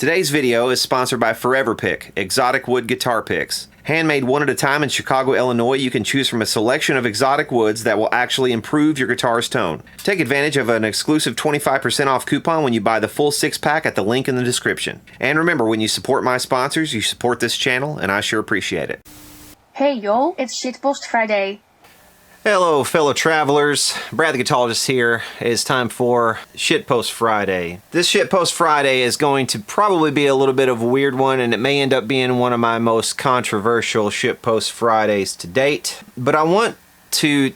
Today's video is sponsored by Forever Pick, exotic wood guitar picks. Handmade one at a time in Chicago, Illinois, you can choose from a selection of exotic woods that will actually improve your guitar's tone. Take advantage of an exclusive 25% off coupon when you buy the full 6-pack at the link in the description. And remember, when you support my sponsors, you support this channel, and I sure appreciate it. Hey y'all, it's Shitpost Friday. Hello fellow travelers, Brad the Guitologist here. It's time for Shitpost Friday. This Shitpost Friday is going to probably be a little bit of a weird one, and it may end up being one of my most controversial Shitpost Fridays to date. But I want to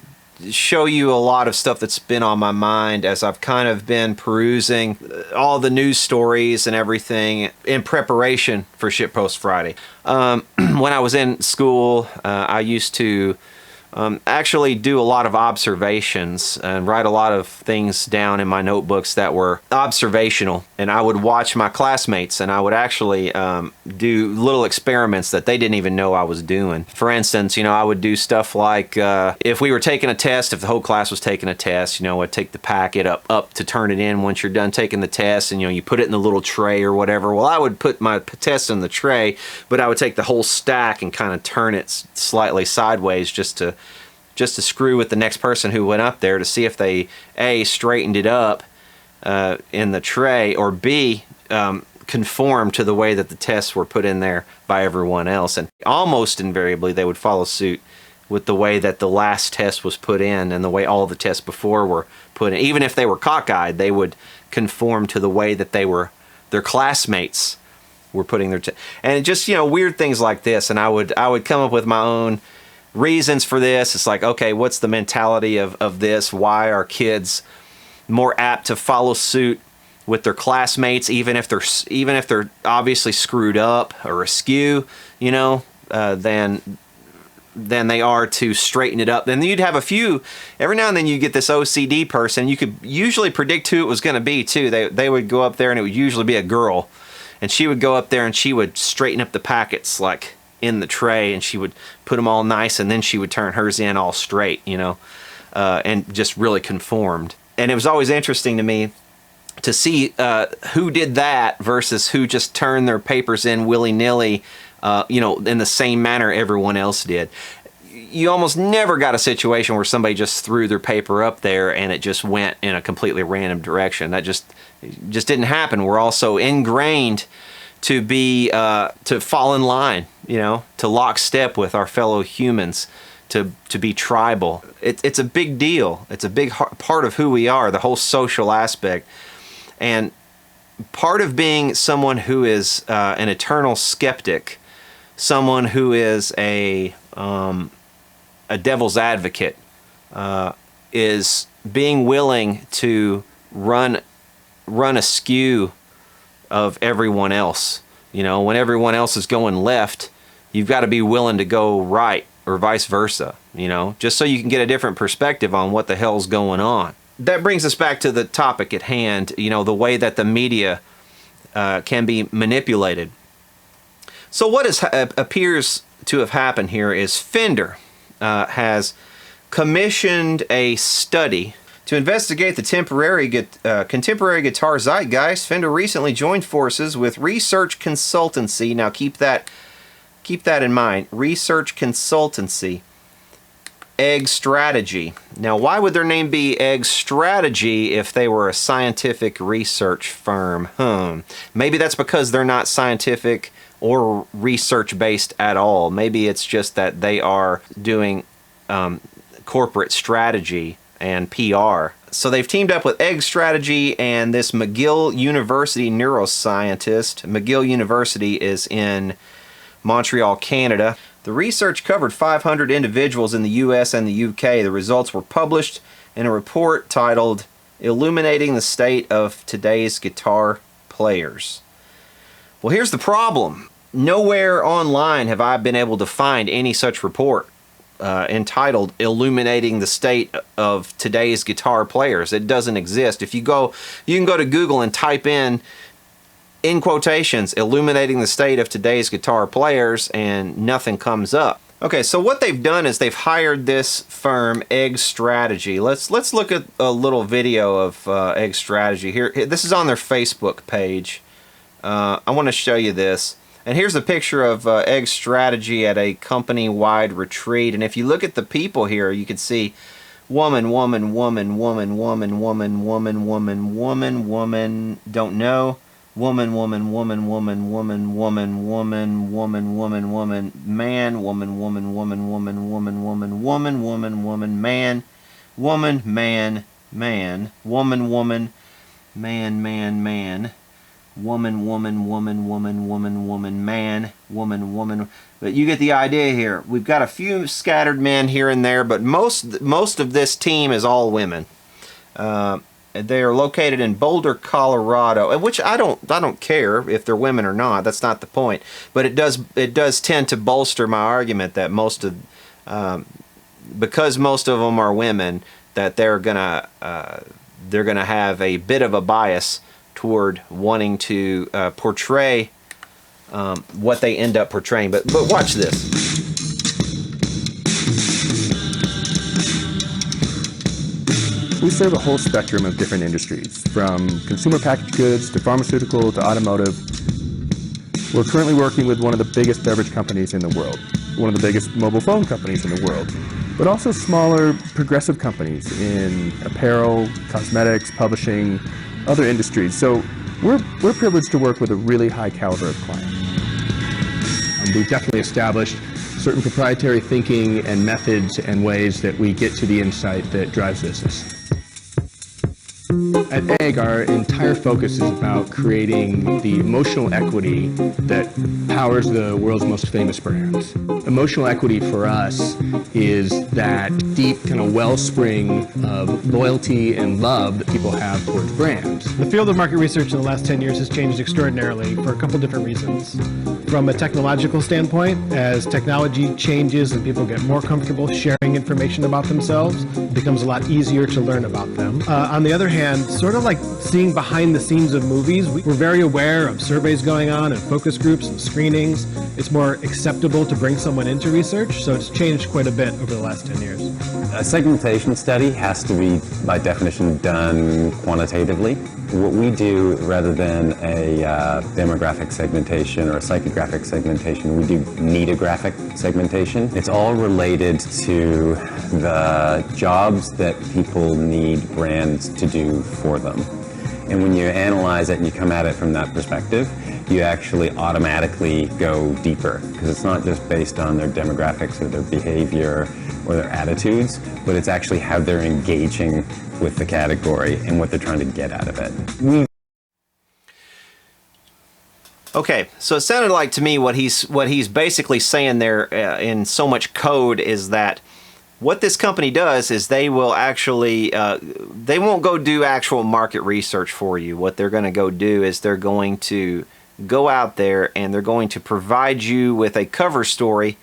show you a lot of stuff that's been on my mind as I've kind of been perusing all the news stories and everything in preparation for Shitpost Friday. When I was in school, I used to actually do a lot of observations and write a lot of things down in my notebooks that were observational, and I would watch my classmates and I would actually do little experiments that they didn't even know I was doing. For instance, I would do stuff like if we were taking a test, if the whole class was taking a test, I'd take the packet up to turn it in once you're done taking the test, and you put it in the little tray or whatever. Well, I would put my test in the tray, but I would take the whole stack and kind of turn it slightly sideways just to screw with the next person who went up there to see if they A, straightened it up in the tray, or B, conformed to the way that the tests were put in there by everyone else. And almost invariably they would follow suit with the way that the last test was put in and the way all the tests before were put in. Even if they were cockeyed, they would conform to the way that their classmates were putting their and just weird things like this. And I would come up with my own reasons for this. It's like, okay, what's the mentality of this? Why are kids more apt to follow suit with their classmates, even if they're obviously screwed up or askew, than they are to straighten it up? Then you'd have a few, every now and then you get this OCD person. You could usually predict who it was going to be too. They would go up there, and it would usually be a girl, and she would go up there and she would straighten up the packets like in the tray, and she would put them all nice, and then she would turn hers in all straight, and just really conformed. And it was always interesting to me to see who did that versus who just turned their papers in willy-nilly, in the same manner everyone else did. You almost never got a situation where somebody just threw their paper up there and it just went in a completely random direction. That just didn't happen. We're also ingrained to fall in line, to lock step with our fellow humans, to be tribal. It's a big deal. It's a big part of who we are, the whole social aspect. And part of being someone who is an eternal skeptic, someone who is a devil's advocate, is being willing to run askew of everyone else. When everyone else is going left, you've got to be willing to go right, or vice versa, just so you can get a different perspective on what the hell's going on. That brings us back to the topic at hand, the way that the media can be manipulated. So what appears to have happened here is Fender has commissioned a study to investigate the contemporary guitar zeitgeist. Fender recently joined forces with research consultancy. Now keep that in mind. Research consultancy, Egg Strategy. Now, why would their name be Egg Strategy if they were a scientific research firm? Maybe that's because they're not scientific or research based at all. Maybe it's just that they are doing corporate strategy and PR. So they've teamed up with Egg Strategy and this McGill University neuroscientist. McGill University is in Montreal, Canada. The research covered 500 individuals in the US and the UK. The results were published in a report titled Illuminating the State of Today's Guitar Players. Well, here's the problem. Nowhere online have I been able to find any such report entitled Illuminating the State of Today's Guitar Players. It doesn't exist. If you can go to Google and type in quotations, Illuminating the State of Today's Guitar Players, and nothing comes up. Okay, so what they've done is they've hired this firm, Egg Strategy. Let's look at a little video of Egg Strategy here. This is on their Facebook page. I want to show you this. And here's a picture of Egg's strategy at a company-wide retreat. And if you look at the people here, you can see woman, woman, woman, woman, woman, woman, woman, woman, woman, woman, don't know. Woman, woman, woman, woman, woman, woman, woman, woman, woman, woman, man, woman, woman, woman, woman, woman, woman, woman, woman, woman, man, woman, man, man, woman, woman, man, man, man, woman, woman, woman, woman, woman, woman, man, woman, woman. But you get the idea here. We've got a few scattered men here and there, but most of this team is all women. They are located in Boulder, Colorado, which I don't care if they're women or not. That's not the point. But it does tend to bolster my argument that because most of them are women, that they're gonna have a bit of a bias toward wanting to portray what they end up portraying. But watch this. We serve a whole spectrum of different industries, from consumer packaged goods to pharmaceutical to automotive. We're currently working with one of the biggest beverage companies in the world, one of the biggest mobile phone companies in the world, but also smaller, progressive companies in apparel, cosmetics, publishing, other industries. So we're privileged to work with a really high caliber of client. We've definitely established certain proprietary thinking and methods and ways that we get to the insight that drives business. At Egg, our entire focus is about creating the emotional equity that powers the world's most famous brands. Emotional equity for us is that deep kind of wellspring of loyalty and love that people have towards brands. The field of market research in the last 10 years has changed extraordinarily for a couple different reasons. From a technological standpoint, as technology changes and people get more comfortable sharing information about themselves, it becomes a lot easier to learn about them. On the other hand, sort of like seeing behind the scenes of movies, we're very aware of surveys going on and focus groups and screenings. It's more acceptable to bring someone into research, so it's changed quite a bit over the last 10 years. A segmentation study has to be, by definition, done quantitatively. What we do, rather than a demographic segmentation or a psychographic segmentation, we do nedographic segmentation. It's all related to the jobs that people need brands to do for them. And when you analyze it and you come at it from that perspective, you actually automatically go deeper, because it's not just based on their demographics or their behavior or their attitudes, but it's actually how they're engaging with the category and what they're trying to get out of it. Okay, so it sounded like to me what he's basically saying there in so much code is that what this company does is they will actually, they won't go do actual market research for you. What they're going to go do is they're going to go out there and they're going to provide you with a cover story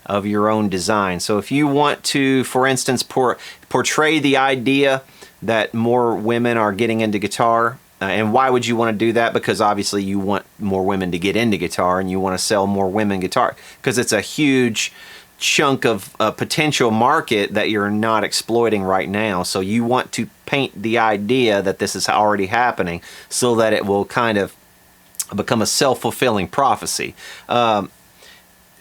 of your own design. So if you want to, for instance, portray the idea that more women are getting into guitar, and why would you want to do that? Because obviously you want more women to get into guitar and you want to sell more women guitar, because it's a huge chunk of a potential market that you're not exploiting right now. So you want to paint the idea that this is already happening so that it will kind of become a self-fulfilling prophecy.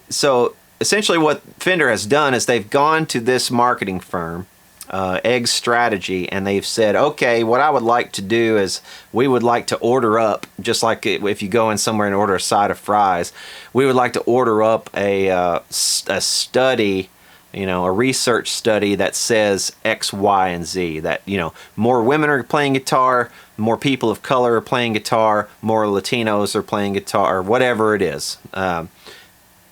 So essentially what Fender has done is they've gone to this marketing firm, Egg Strategy, and they've said, okay, what I would like to do is we would like to order up, just like if you go in somewhere and order a side of fries, we would like to order up a study, you know, a research study that says X, Y, and Z, that, you know, more women are playing guitar, more people of color are playing guitar, more Latinos are playing guitar, or whatever it is.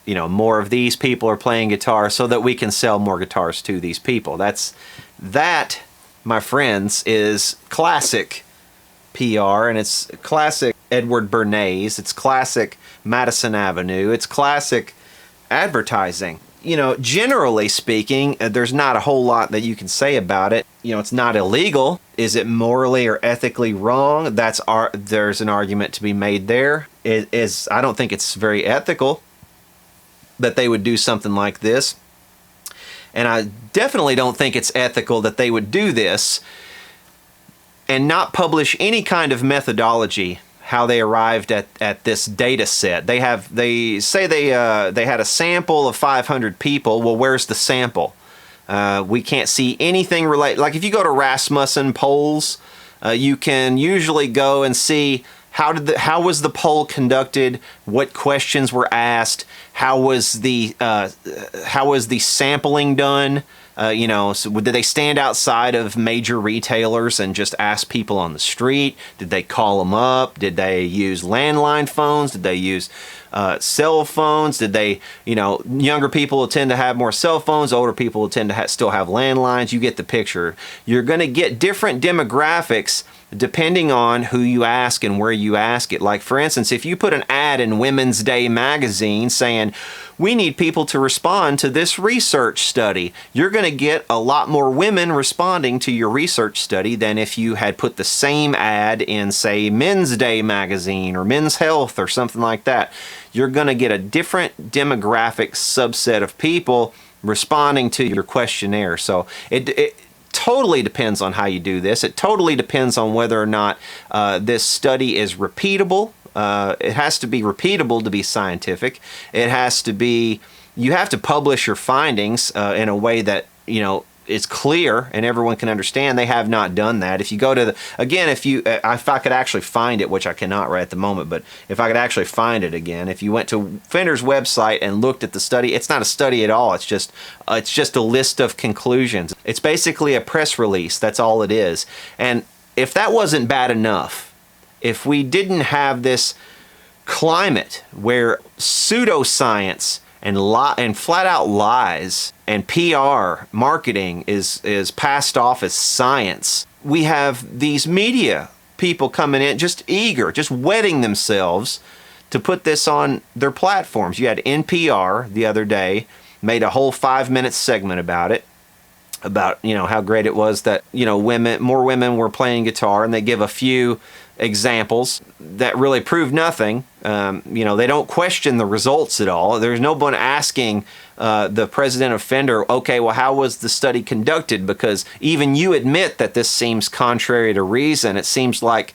You know, more of these people are playing guitar so that we can sell more guitars to these people. That, my friends, is classic PR, and it's classic Edward Bernays, it's classic Madison Avenue, it's classic advertising. You know, generally speaking, there's not a whole lot that you can say about it. You know, it's not illegal. Is it morally or ethically wrong? There's an argument to be made there. I don't think it's very ethical that they would do something like this. And I definitely don't think it's ethical that they would do this and not publish any kind of methodology how they arrived at this data set. They say they had a sample of 500 people. Well, where's the sample? We can't see anything related. Like if you go to Rasmussen polls, you can usually go and see how was the poll conducted, what questions were asked, how was the sampling done. So did they stand outside of major retailers and just ask people on the street? Did they call them up? Did they use landline phones? Did they use cell phones? Did they, younger people tend to have more cell phones, older people tend to still have landlines. You get the picture. You're going to get different demographics depending on who you ask and where you ask it. Like, for instance, if you put an ad in Women's Day magazine saying, we need people to respond to this research study, you're going to get a lot more women responding to your research study than if you had put the same ad in, say, Men's Day magazine or Men's Health or something like that. You're going to get a different demographic subset of people responding to your questionnaire. So it totally depends on how you do this. It totally depends on whether or not this study is repeatable. It has to be repeatable to be scientific. It has to be, you have to publish your findings in a way that, is clear and everyone can understand. They have not done that. If you go to if I could actually find it, which I cannot right at the moment, but if I could actually find it again, if you went to Fender's website and looked at the study, it's not a study at all. It's just a list of conclusions. It's basically a press release. That's all it is. And if that wasn't bad enough, if we didn't have this climate where pseudoscience and flat out lies and PR marketing is passed off as science, we have these media people coming in just eager, just wetting themselves to put this on their platforms. You had NPR the other day made a whole 5-minute segment about it, about how great it was that more women were playing guitar, and they give a few examples that really prove nothing. They don't question the results at all. There's no one asking the president of Fender, okay, well, how was the study conducted? Because even you admit that this seems contrary to reason. It seems like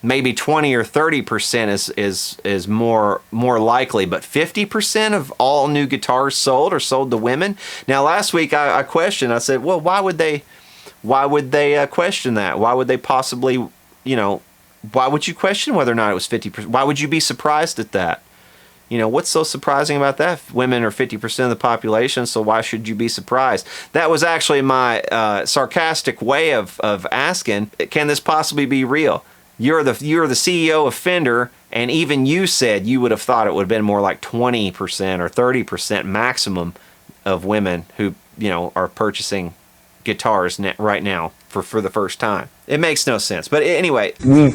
maybe 20 or 30% is more likely, but 50% of all new guitars sold are sold to women. Now, last week I questioned. I said, well, why would they question that? Why would they possibly, why would you question whether or not it was 50%? Why would you be surprised at that? What's so surprising about that? Women are 50% of the population, so why should you be surprised? That was actually my sarcastic way of asking, can this possibly be real? You're the CEO of Fender, and even you said you would have thought it would have been more like 20% or 30% maximum of women who are purchasing guitars right now for the first time. It makes no sense. But anyway, we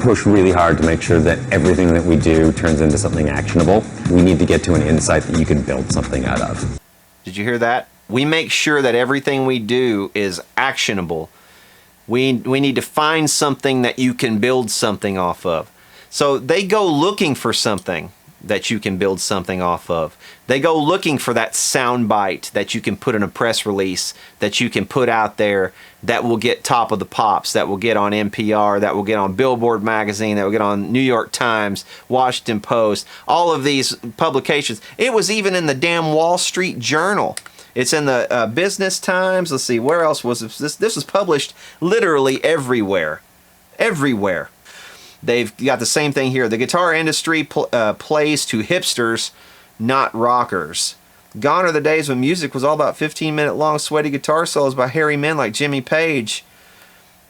push really hard to make sure that everything that we do turns into something actionable. We need to get to an insight that you can build something out of. Did you hear that? We make sure that everything we do is actionable. We need to find something that you can build something off of. So they go looking for something that you can build something off of. They go looking for that sound bite that you can put in a press release, that you can put out there, that will get top of the pops, that will get on NPR, that will get on Billboard magazine, that will get on New York Times, Washington Post, all of these publications. It was even in the damn Wall Street Journal. It's in the Business Times. Let's see, where else was this? This was published literally everywhere. Everywhere. They've got the same thing here. The guitar industry plays to hipsters, not rockers. Gone are the days when music was all about 15-minute long sweaty guitar solos by hairy men like Jimmy Page.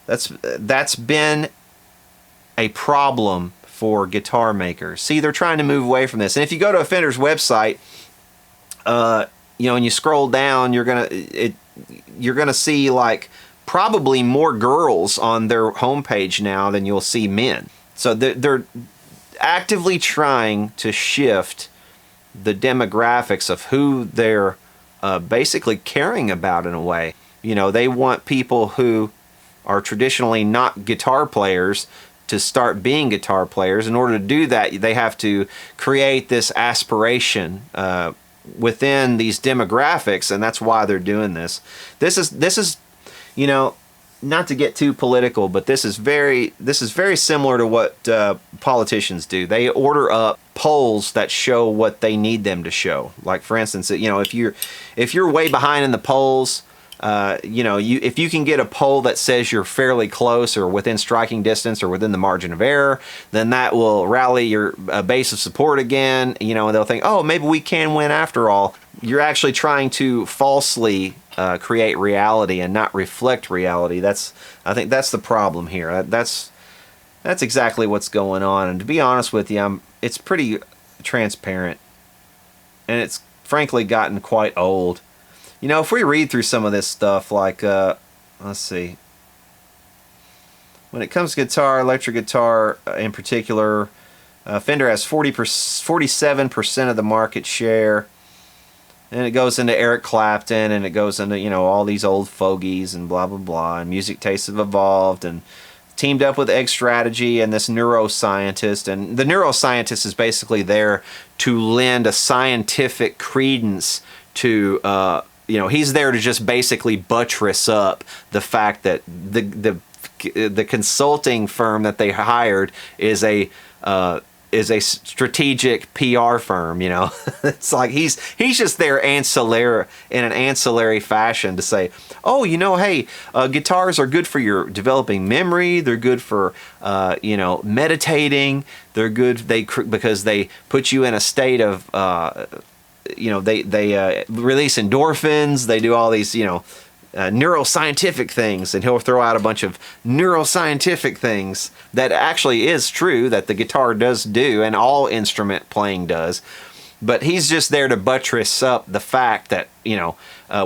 That's been a problem for guitar makers. See, they're trying to move away from this. And if you go to a Fender's website, and you scroll down, you're gonna see like probably more girls on their homepage now than you'll see men. So they're actively trying to shift the demographics of who they're basically caring about in a way. They want people who are traditionally not guitar players to start being guitar players. In order to do that, they have to create this aspiration within these demographics, and that's why they're doing this. This is not to get too political, but this is very similar to what politicians do. They order up polls that show what they need them to show. Like, for instance, you know, if you're way behind in the polls, you know, if you can get a poll that says you're fairly close or within striking distance or within the margin of error, then that will rally your base of support again. You know, and they'll think, oh, maybe we can win after all. You're actually trying to falsely create reality and not reflect reality. I think that's the problem here. That's exactly what's going on. And to be honest with you, it's pretty transparent, and it's frankly gotten quite old. You know, if we read through some of this stuff, like let's see, when it comes to guitar, electric guitar in particular, Fender has 47% of the market share. And it goes into Eric Clapton, and it goes into, you know, all these old fogies and blah, blah, blah. And music tastes have evolved and teamed up with Egg Strategy and this neuroscientist. And the neuroscientist is basically there to lend a scientific credence to, you know, he's there to just basically buttress up the fact that the consulting firm that they hired is a strategic PR firm. You know, it's like he's just there in an ancillary fashion to say, oh, you know, hey, guitars are good for your developing memory. They're good for you know, meditating. They're good because they put you in a state of you know, they release endorphins. They do all these, you know, neuroscientific things, and he'll throw out a bunch of neuroscientific things that actually is true that the guitar does do, and all instrument playing does. But he's just there to buttress up the fact that, you know,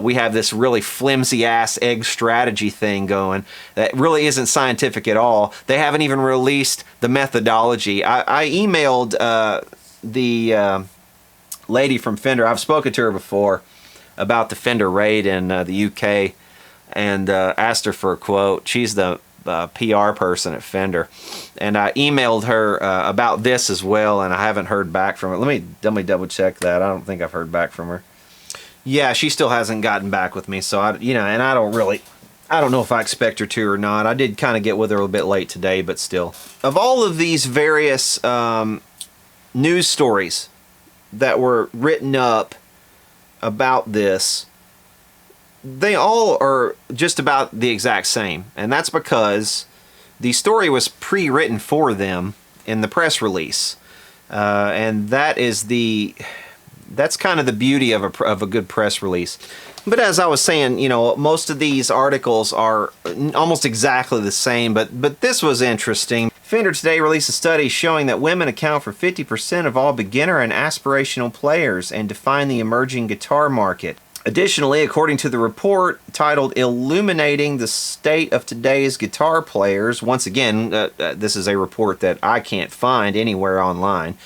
we have this really flimsy ass Egg Strategy thing going that really isn't scientific at all. They haven't even released the methodology. I emailed the lady from Fender. I've spoken to her before about the Fender raid in the UK, and asked her for a quote. She's the PR person at Fender, and I emailed her about this as well, and I haven't heard back from her. Let me double check that. I don't think I've heard back from her. Yeah, she still hasn't gotten back with me, so you know, and I don't know if I expect her to or not. I did kind of get with her a little bit late today, but still. Of all of these various news stories that were written up about this, they all are just about the exact same, and that's because the story was pre-written for them in the press release, and that's kind of the beauty of a good press release. But as I was saying, you know, most of these articles are almost exactly the same, but this was interesting. Fender today released a study showing that women account for 50% of all beginner and aspirational players and define the emerging guitar market. Additionally, according to the report titled Illuminating the State of Today's Guitar Players, once again, this is a report that I can't find anywhere online.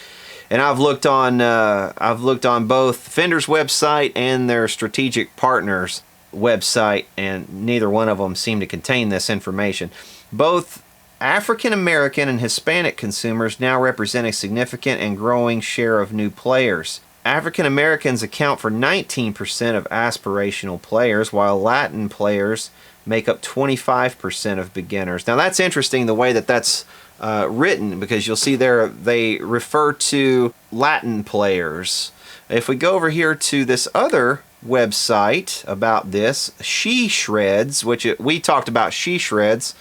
And I've looked on both Fender's website and their strategic partners website, and neither one of them seem to contain this information. Both African American and Hispanic consumers now represent a significant and growing share of new players. African Americans account for 19% of aspirational players, while Latin players make up 25% of beginners. Now that's interesting, the way that that's written, because you'll see there they refer to Latin players. If we go over here to this other website about this, She Shreds, which we talked about She Shreds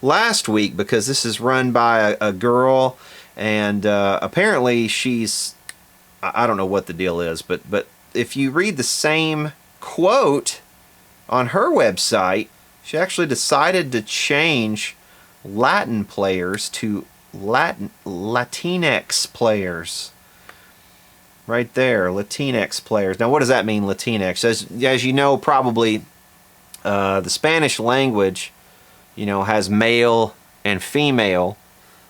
last week, because this is run by a girl, and apparently she's, I don't know what the deal is, but if you read the same quote on her website, she actually decided to change Latin players to Latinx players. Right there, Latinx players. Now, what does that mean, Latinx? As you know, probably the Spanish language, you know, has male and female,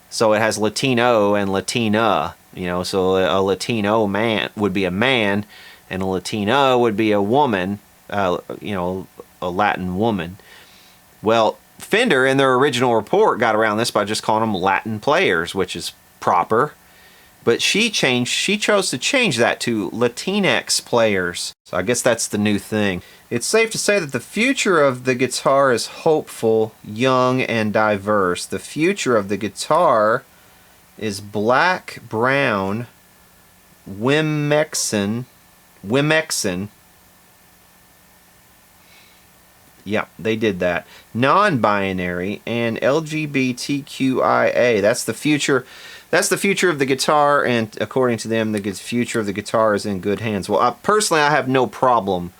so it has Latino and Latina. You know, so a Latino man would be a man, and a Latina would be a woman. You know, a Latin woman. Well, Fender in their original report got around this by just calling them Latin players, which is proper. But she chose to change that to Latinx players. So I guess that's the new thing. It's safe to say that the future of the guitar is hopeful, young, and diverse. The future of the guitar is black, brown, Wimexen. Yeah, they did that. Non-binary and LGBTQIA. That's the future. That's the future of the guitar, and according to them, the future of the guitar is in good hands. Well, personally, I have no problem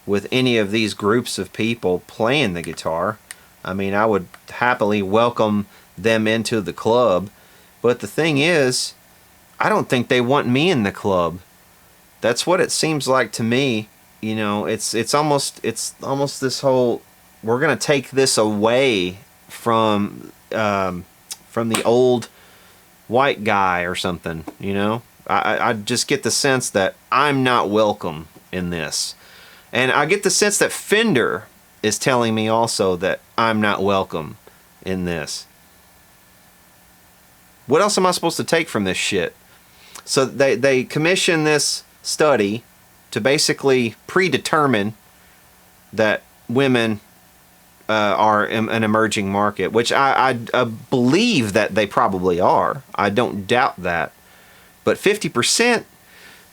with any of these groups of people playing the guitar. I mean, I would happily welcome them into the club. But the thing is, I don't think they want me in the club. That's what it seems like to me. You know, it's almost this whole, we're gonna take this away from the old white guy or something. You know, I just get the sense that I'm not welcome in this, and I get the sense that Fender is telling me also that I'm not welcome in this. What else am I supposed to take from this shit? So they commission this study to basically predetermine that women are an emerging market, which I believe that they probably are. I don't doubt that. But 50%,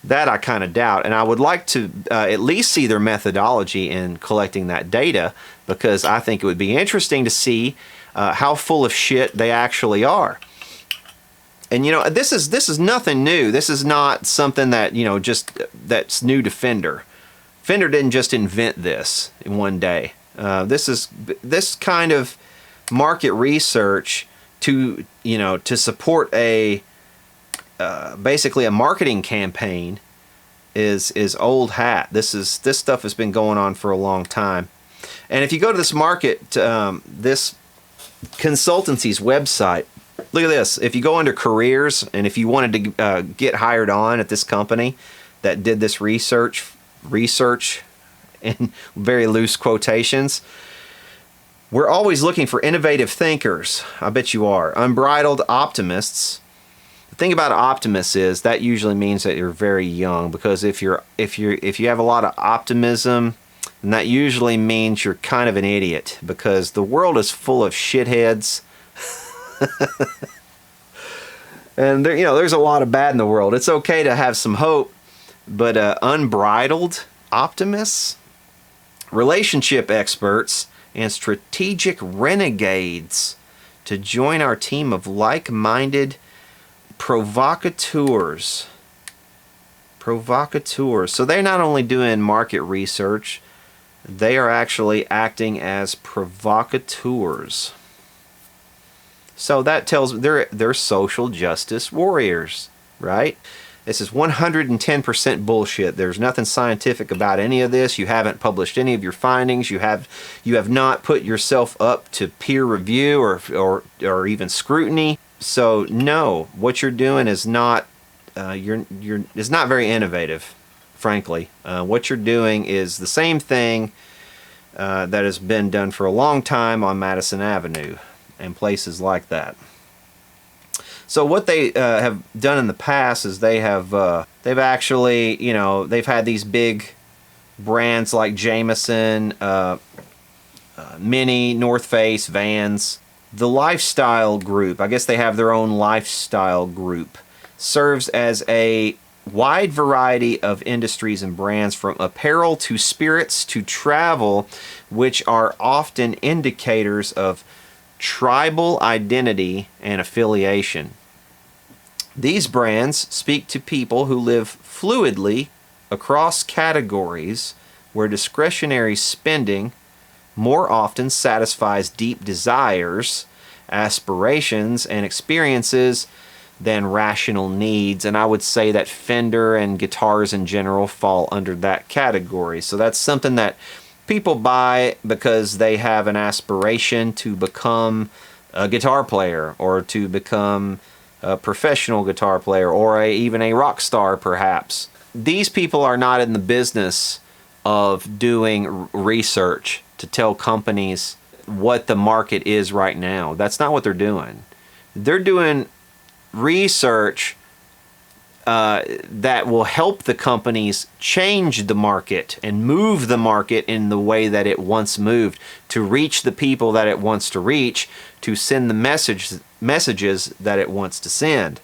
that I kind of doubt. And I would like to at least see their methodology in collecting that data, because I think it would be interesting to see how full of shit they actually are. And you know, this is nothing new. This is not something that, you know, just that's new to Fender. Fender didn't just invent this in one day. This kind of market research to, you know, to support a basically a marketing campaign is old hat. This stuff has been going on for a long time. And if you go to this this consultancy's website, look at this. If you go under careers, and if you wanted to get hired on at this company that did this research in very loose quotations, we're always looking for innovative thinkers. I bet you are. Unbridled optimists. The thing about optimists is that usually means that you're very young, because if you have a lot of optimism, then that usually means you're kind of an idiot, because the world is full of shitheads. And there, you know, there's a lot of bad in the world. It's okay to have some hope, but unbridled optimists, relationship experts, and strategic renegades to join our team of like-minded provocateurs. So they're not only doing market research, they are actually acting as provocateurs. So that tells they're social justice warriors, right? This is 110% bullshit. There's nothing scientific about any of this. You haven't published any of your findings. You have not put yourself up to peer review or even scrutiny. So no, what you're doing is not is not very innovative, frankly. What you're doing is the same thing that has been done for a long time on Madison Avenue and places like that. So what they have done in the past is they've actually, you know, they've had these big brands like Jameson, Mini, North Face, Vans. The lifestyle group, I guess they have their own lifestyle group, serves as a wide variety of industries and brands, from apparel to spirits to travel, which are often indicators of tribal identity and affiliation. These brands speak to people who live fluidly across categories, where discretionary spending more often satisfies deep desires, aspirations, and experiences than rational needs. And I would say that Fender and guitars in general fall under that category. So that's something that people buy because they have an aspiration to become a guitar player, or to become a professional guitar player, or even a rock star perhaps. These people are not in the business of doing research to tell companies what the market is right now. That's not what they're doing. They're doing research that will help the companies change the market and move the market in the way that it once moved, to reach the people that it wants to reach, to send the messages that it wants to send.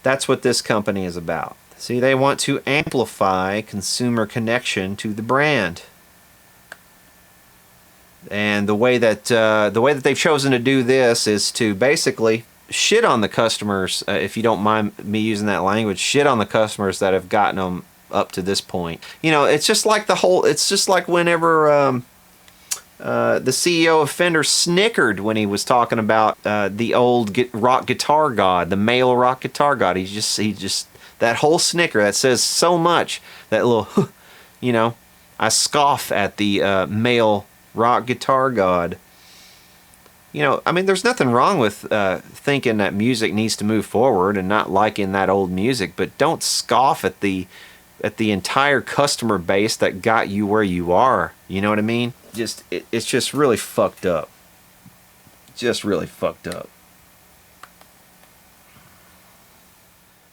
That's what this company is about. See, they want to amplify consumer connection to the brand. And the way that they've chosen to do this is to basically shit on the customers, if you don't mind me using that language, shit on the customers that have gotten them up to this point. You know, it's just like it's just like whenever the CEO of Fender snickered when he was talking about the old rock guitar god, the male rock guitar god. He just that whole snicker that says so much. That little, you know, I scoff at the male rock guitar god. You know, I mean, there's nothing wrong with thinking that music needs to move forward and not liking that old music, but don't scoff at the entire customer base that got you where you are. You know what I mean? It's just really fucked up. Just really fucked up.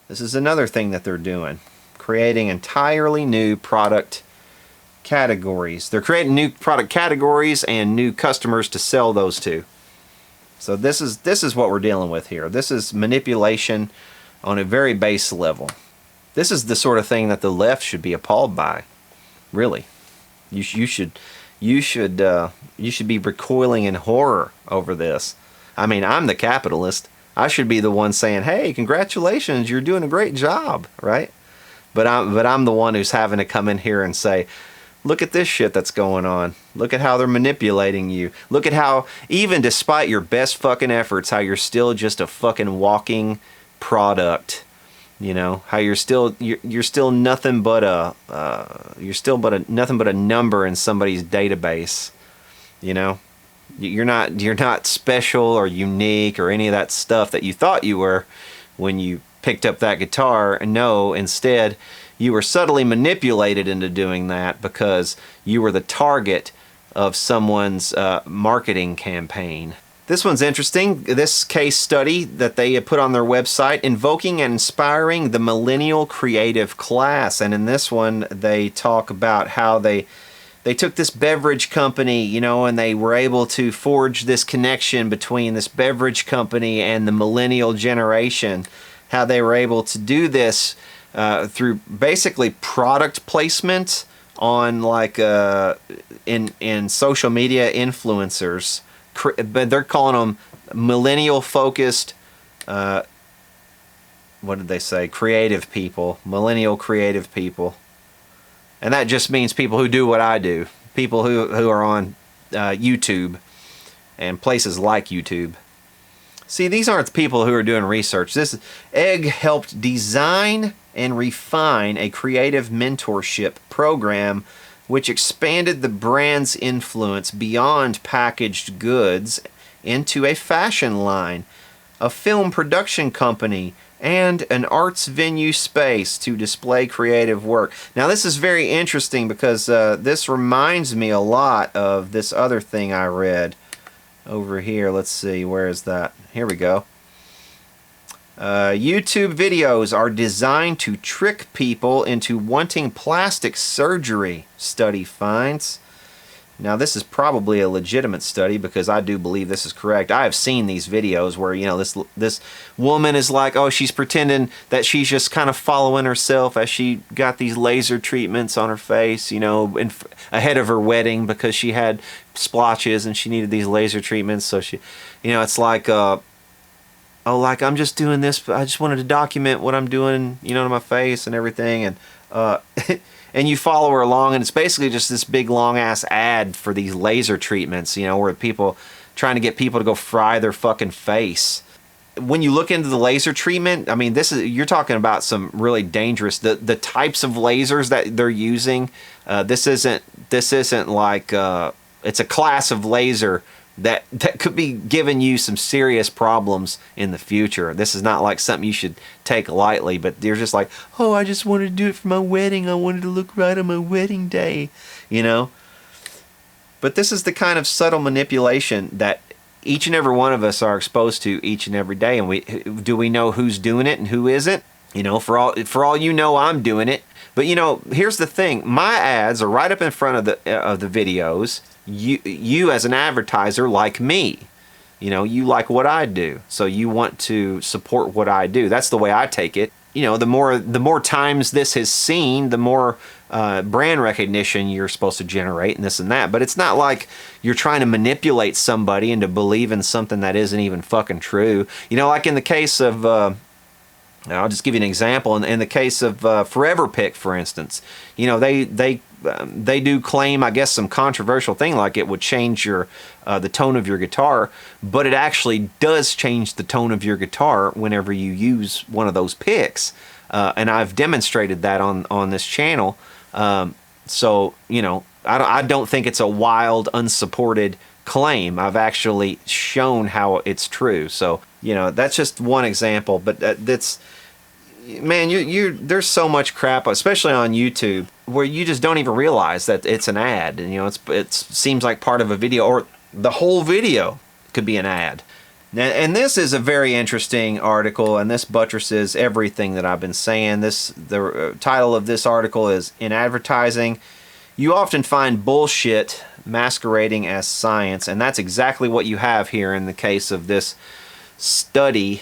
This is another thing that they're doing, creating entirely new product categories. They're creating new product categories and new customers to sell those to. So this is what we're dealing with here. This is manipulation on a very base level. This is the sort of thing that the left should be appalled by. Really, you should be recoiling in horror over this. I mean, I'm the capitalist. I should be the one saying, "Hey, congratulations, you're doing a great job," right? But I'm the one who's having to come in here and say, "Look at this shit that's going on. Look at how they're manipulating you. Look at how, even despite your best fucking efforts, how you're still just a fucking walking product. You know, how you're still nothing but nothing but a number in somebody's database. You know, you're not special or unique or any of that stuff that you thought you were when you picked up that guitar. No, instead, you were subtly manipulated into doing that because you were the target of someone's marketing campaign." This one's interesting. This case study that they put on their website, invoking and inspiring the millennial creative class. And in this one, they talk about how they took this beverage company, you know, and they were able to forge this connection between this beverage company and the millennial generation. How they were able to do this through basically product placement on like in social media influencers. But they're calling them millennial focused, what did they say? Creative people, millennial creative people. And that just means people who do what I do, people who are on YouTube and places like YouTube. See, these aren't the people who are doing research. Egg helped design and refine a creative mentorship program which expanded the brand's influence beyond packaged goods into a fashion line, a film production company, and an arts venue space to display creative work. Now this is very interesting because this reminds me a lot of this other thing I read over here. Let's see, where is that? Here we go. YouTube videos are designed to trick people into wanting plastic surgery, study finds. Now this is probably a legitimate study because I do believe this is correct. I have seen these videos where, you know, this woman is like, oh, she's pretending that she's just kind of following herself as she got these laser treatments on her face, you know, ahead of her wedding because she had splotches and she needed these laser treatments. So she, you know, it's like, oh, like I'm just doing this, but I just wanted to document what I'm doing, you know, to my face and everything. And and you follow her along, and it's basically just this big long ass ad for these laser treatments, you know, where people trying to get people to go fry their fucking face. When you look into the laser treatment, I mean, you're talking about some really dangerous, the types of lasers that they're using. This isn't like it's a class of laser that could be giving you some serious problems in the future. This is not like something you should take lightly, but they're just like, oh, I just wanted to do it for my wedding. I wanted to look right on my wedding day, you know? But this is the kind of subtle manipulation that each and every one of us are exposed to each and every day. And do we know who's doing it and who isn't? You know, for all you know, I'm doing it. But you know, here's the thing: my ads are right up in front of the videos. You as an advertiser like me. You know, you like what I do, so you want to support what I do. That's the way I take it. You know, the more times this is seen, the more brand recognition you're supposed to generate, and this and that. But it's not like you're trying to manipulate somebody into believing something that isn't even fucking true. You know, like in the case of, I'll just give you an example. In the case of Forever Pick, for instance, you know, they do claim, I guess, some controversial thing like it would change your the tone of your guitar, but it actually does change the tone of your guitar whenever you use one of those picks, and I've demonstrated that on this channel. So you know, I don't think it's a wild, unsupported claim. I've actually shown how it's true. So you know, that's just one example, but that's. Man, there's so much crap, especially on YouTube, where you just don't even realize that it's an ad. And, you know, it seems like part of a video, or the whole video could be an ad. And this is a very interesting article, and this buttresses everything that I've been saying. The title of this article is, "In Advertising, You Often Find Bullshit Masquerading as Science." And that's exactly what you have here in the case of this study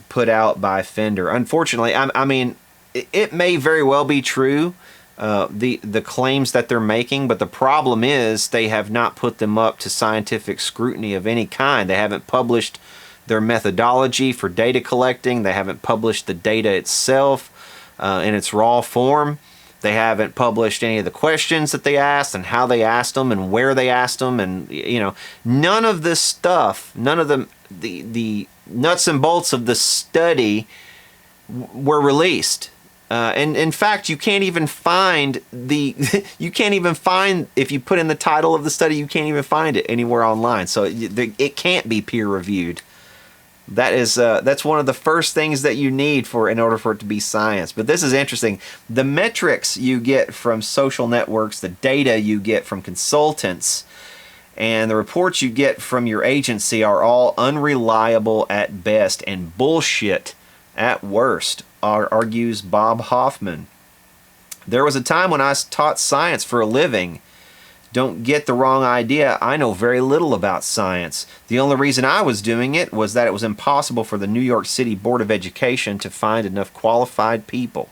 put out by Fender. Unfortunately, I mean, it may very well be true, the claims that they're making, but the problem is they have not put them up to scientific scrutiny of any kind. They haven't published their methodology for data collecting. They haven't published the data itself in its raw form. They haven't published any of the questions that they asked and how they asked them and where they asked them, and you know, none of this stuff, none of the nuts and bolts of the study were released. And in fact, you can't even find you can't even find, if you put in the title of the study, you can't even find it anywhere online. So it can't be peer reviewed. That's one of the first things that you need in order for it to be science. But this is interesting. The metrics you get from social networks, the data you get from consultants, and the reports you get from your agency are all unreliable at best and bullshit at worst, argues Bob Hoffman. There was a time when I taught science for a living. Don't get the wrong idea, I know very little about science. The only reason I was doing it was that it was impossible for the New York City Board of Education to find enough qualified people.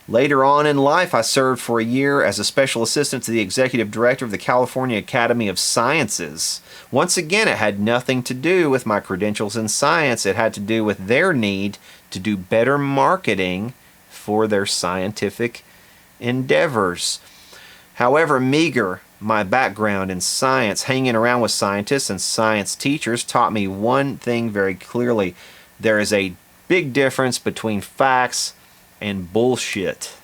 Later on in life, I served for a year as a special assistant to the executive director of the California Academy of Sciences. Once again, it had nothing to do with my credentials in science. It had to do with their need to do better marketing for their scientific endeavors. However meager my background in science, hanging around with scientists and science teachers taught me one thing very clearly. There is a big difference between facts and bullshit.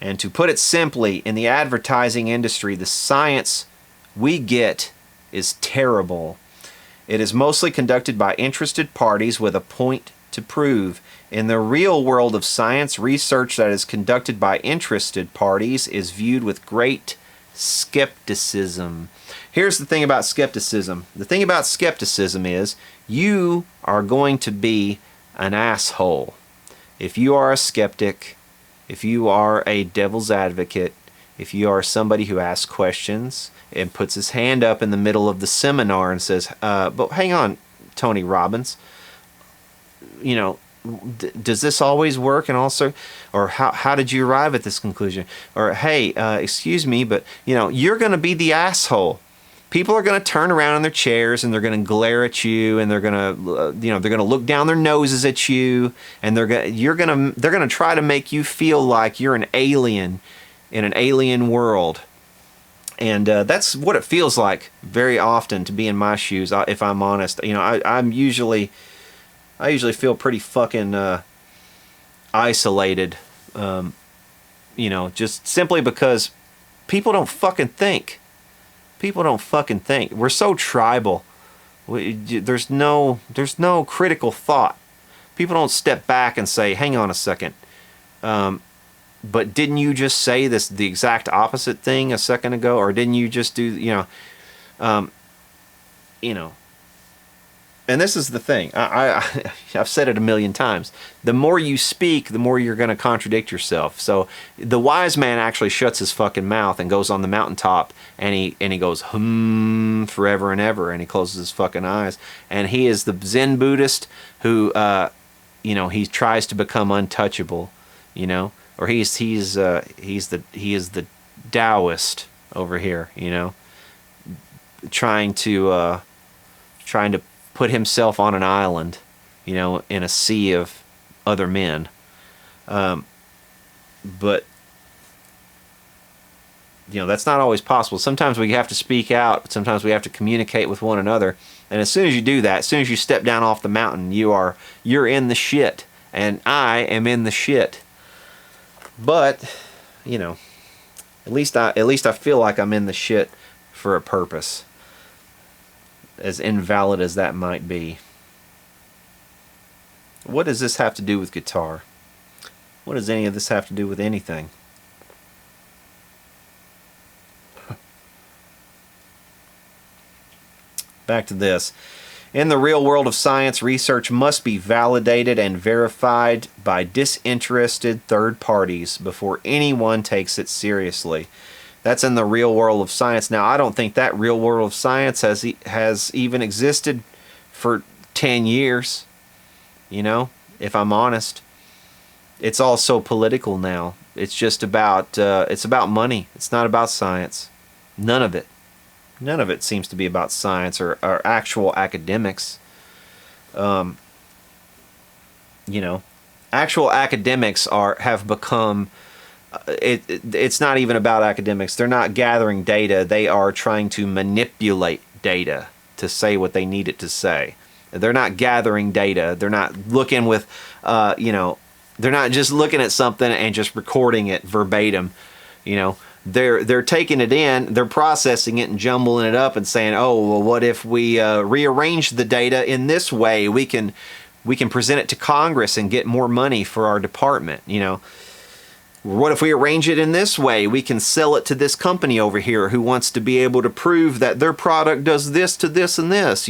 And to put it simply, in the advertising industry, the science we get is terrible. It is mostly conducted by interested parties with a point to prove. In the real world of science, research that is conducted by interested parties is viewed with great skepticism. Here's the thing about skepticism. The thing about skepticism is you are going to be an asshole. If you are a skeptic, if you are a devil's advocate, if you are somebody who asks questions and puts his hand up in the middle of the seminar and says, but hang on, Tony Robbins, you know, does this always work? And also, or how did you arrive at this conclusion? Or, hey, excuse me, but, you know, you're going to be the asshole. People are going to turn around in their chairs and they're going to glare at you, and they're going to, you know, they're going to look down their noses at you, and they're going to try to make you feel like you're an alien in an alien world. And that's what it feels like very often to be in my shoes, if I'm honest. You know, I usually feel pretty fucking isolated, you know, just simply because people don't fucking think. People don't fucking think. We're so tribal. There's no critical thought. People don't step back and say, hang on a second. But didn't you just say the exact opposite thing a second ago? Or didn't you just do, you know, And this is the thing. I've said it a million times. The more you speak, the more you're going to contradict yourself. So the wise man actually shuts his fucking mouth and goes on the mountaintop, and he goes forever and ever, and he closes his fucking eyes. And he is the Zen Buddhist who, he tries to become untouchable, or he is the Taoist over here, trying to put himself on an island, in a sea of other men. But that's not always possible. Sometimes we have to speak out. Sometimes we have to communicate with one another. And as soon as you do that, as soon as you step down off the mountain, you're in the shit. And I am in the shit. But, at least I feel like I'm in the shit for a purpose, as invalid as that might be. What does this have to do with guitar? What does any of this have to do with anything? Back to this. In the real world of science, research must be validated and verified by disinterested third parties before anyone takes it seriously. That's in the real world of science. Now, I don't think that real world of science has even existed for 10 years, if I'm honest. It's all so political now. It's just about, it's about money. It's not about science. None of it. None of it seems to be about science or actual academics. Actual academics have become... It's not even about academics. They're not gathering data. They are trying to manipulate data to say what they need it to say. They're not gathering data. They're not looking with, they're not just looking at something and just recording it verbatim. They're taking it in, they're processing it and jumbling it up and saying, oh, well, what if we rearrange the data in this way? We can present it to Congress and get more money for our department. What if we arrange it in this way? We can sell it to this company over here who wants to be able to prove that their product does this to this and this,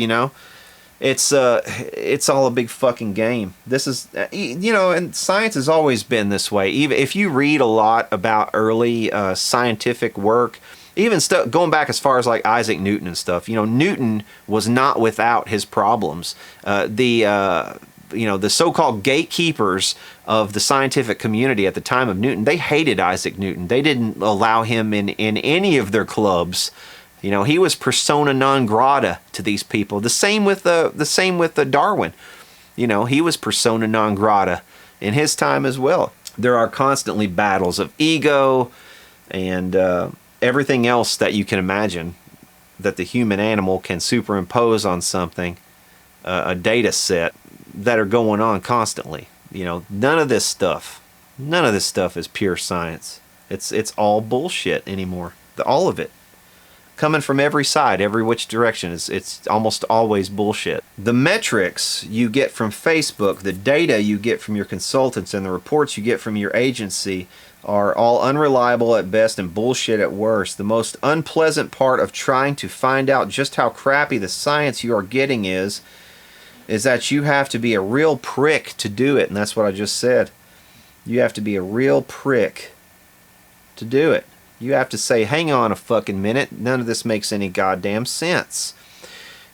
It's all a big fucking game. This is, and science has always been this way. Even if you read a lot about early scientific work, even stuff going back as far as like Isaac Newton and stuff, Newton was not without his problems. The so-called gatekeepers of the scientific community at the time of Newton, they hated Isaac Newton. They didn't allow him in any of their clubs. He was persona non grata to these people. The same with Darwin. He was persona non grata in his time as well. There are constantly battles of ego and everything else that you can imagine that the human animal can superimpose on something, a data set, that are going on constantly. None of this stuff is pure science. It's all bullshit anymore. All of it. Coming from every side, every which direction, it's almost always bullshit. The metrics you get from Facebook, the data you get from your consultants, and the reports you get from your agency are all unreliable at best and bullshit at worst. The most unpleasant part of trying to find out just how crappy the science you are getting is that you have to be a real prick to do it. And that's what I just said. You have to be a real prick to do it. You have to say, hang on a fucking minute, none of this makes any goddamn sense.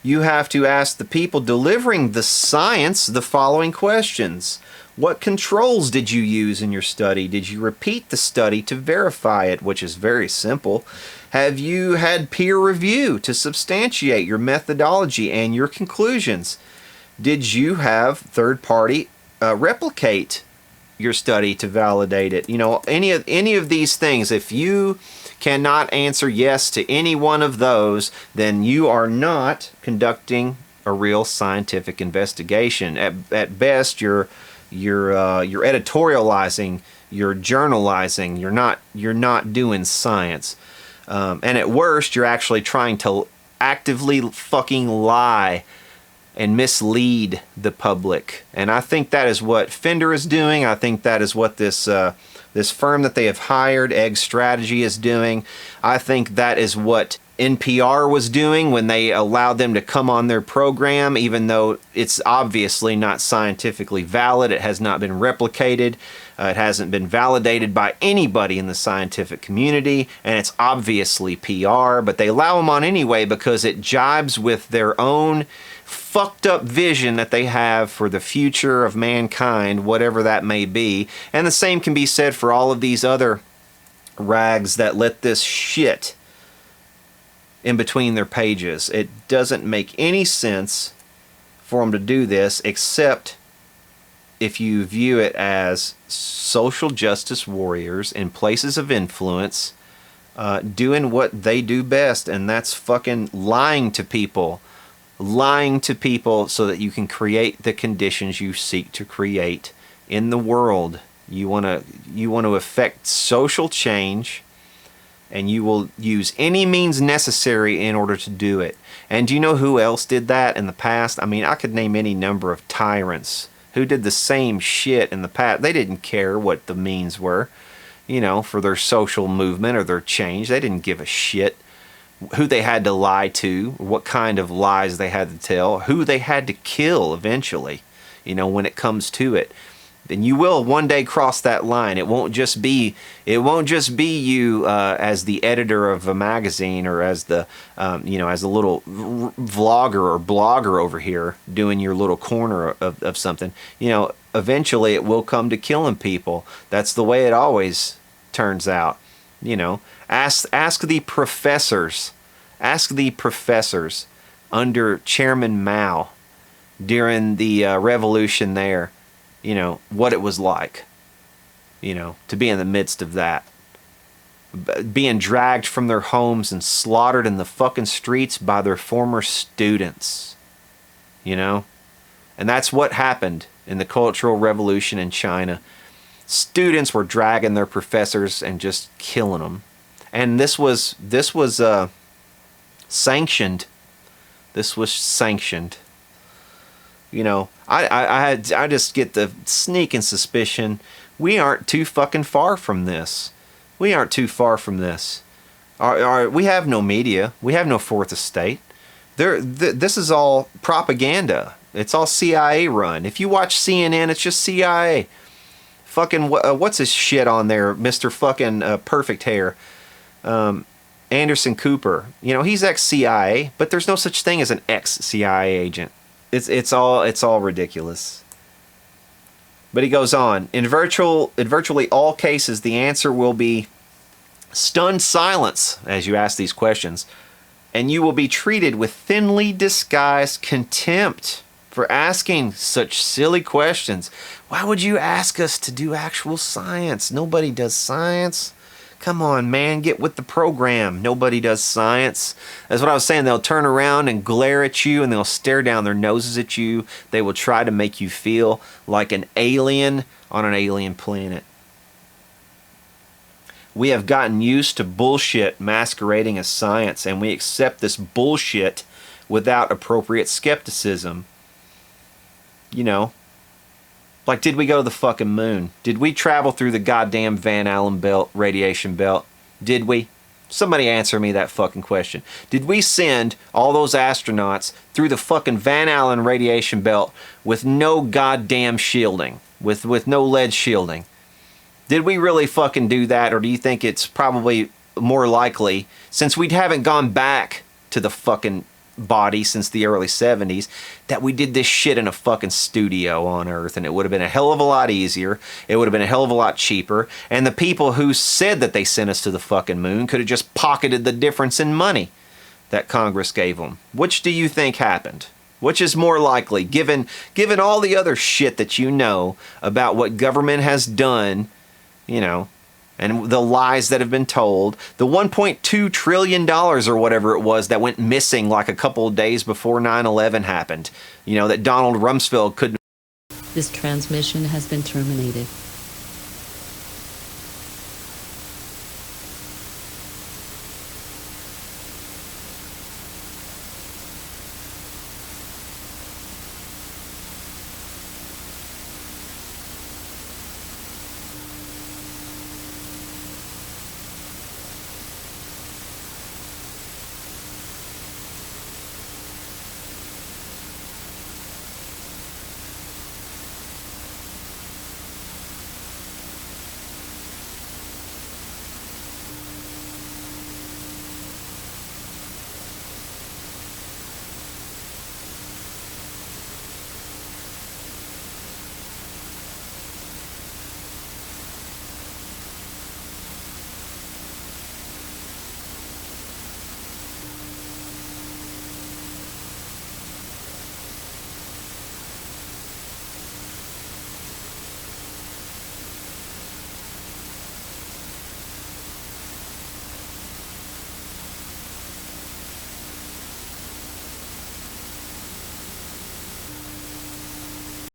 You have to ask the people delivering the science the following questions. What controls did you use in your study? Did you repeat the study to verify it, which is very simple? Have you had peer review to substantiate your methodology and your conclusions? Did you have third party replicate your study to validate it? Any of these things, if you cannot answer yes to any one of those, then you are not conducting a real scientific investigation. At best, you're editorializing, you're journalizing, you're not doing science. And at worst, you're actually trying to actively fucking lie and mislead the public. And I think that is what Fender is doing. I think that is what this firm that they have hired, Egg Strategy, is doing. I think that is what NPR was doing when they allowed them to come on their program, even though it's obviously not scientifically valid. It has not been replicated. It hasn't been validated by anybody in the scientific community, and it's obviously PR, but they allow them on anyway because it jibes with their own fucked up vision that they have for the future of mankind, whatever that may be. And the same can be said for all of these other rags that let this shit in between their pages. It doesn't make any sense for them to do this, except if you view it as social justice warriors in places of influence, doing what they do best, and that's fucking lying to people so that you can create the conditions you seek to create in the world. You want to affect social change, and you will use any means necessary in order to do it. And do you know who else did that in the past? I mean, I could name any number of tyrants who did the same shit in the past. They didn't care what the means were, for their social movement or their change. They didn't give a shit who they had to lie to, what kind of lies they had to tell, who they had to kill eventually, when it comes to it. Then you will one day cross that line. It won't just be you as the editor of a magazine, or as the as a little vlogger or blogger over here doing your little corner of something. Eventually it will come to killing people. That's the way it always turns out. Ask the professors. Ask the professors under Chairman Mao during the revolution there. What it was like, to be in the midst of that. Being dragged from their homes and slaughtered in the fucking streets by their former students. And that's what happened in the Cultural Revolution in China. Students were dragging their professors and just killing them. And this was sanctioned. This was sanctioned. I just get the sneaking suspicion we aren't too fucking far from this. We aren't too far from this. We have no media. We have no fourth estate. This is all propaganda. It's all CIA run. If you watch CNN, it's just CIA. Fucking what's his shit on there, Mr. Fucking Perfect Hair, Anderson Cooper. He's ex-CIA, but there's no such thing as an ex-CIA agent. It's all ridiculous. But he goes on. In virtually all cases, the answer will be stunned silence as you ask these questions, and you will be treated with thinly disguised contempt for asking such silly questions. Why would you ask us to do actual science? Nobody does science. Come on, man, get with the program. Nobody does science. That's what I was saying. They'll turn around and glare at you, and they'll stare down their noses at you. They will try to make you feel like an alien on an alien planet. We have gotten used to bullshit masquerading as science, and we accept this bullshit without appropriate skepticism. Like, did we go to the fucking moon? Did we travel through the goddamn Van Allen belt, radiation belt? Did we? Somebody answer me that fucking question. Did we send all those astronauts through the fucking Van Allen radiation belt with no goddamn shielding? With no lead shielding? Did we really fucking do that? Or do you think it's probably more likely, since we haven't gone back to the fucking body since the early 70s, that we did this shit in a fucking studio on Earth, and it would have been a hell of a lot easier, it would have been a hell of a lot cheaper, and the people who said that they sent us to the fucking moon could have just pocketed the difference in money that Congress gave them. Which do you think happened? Which is more likely, given all the other shit that you know about what government has done, and the lies that have been told, the $1.2 trillion or whatever it was that went missing like a couple of days before 9/11 happened, that Donald Rumsfeld couldn't. This transmission has been terminated.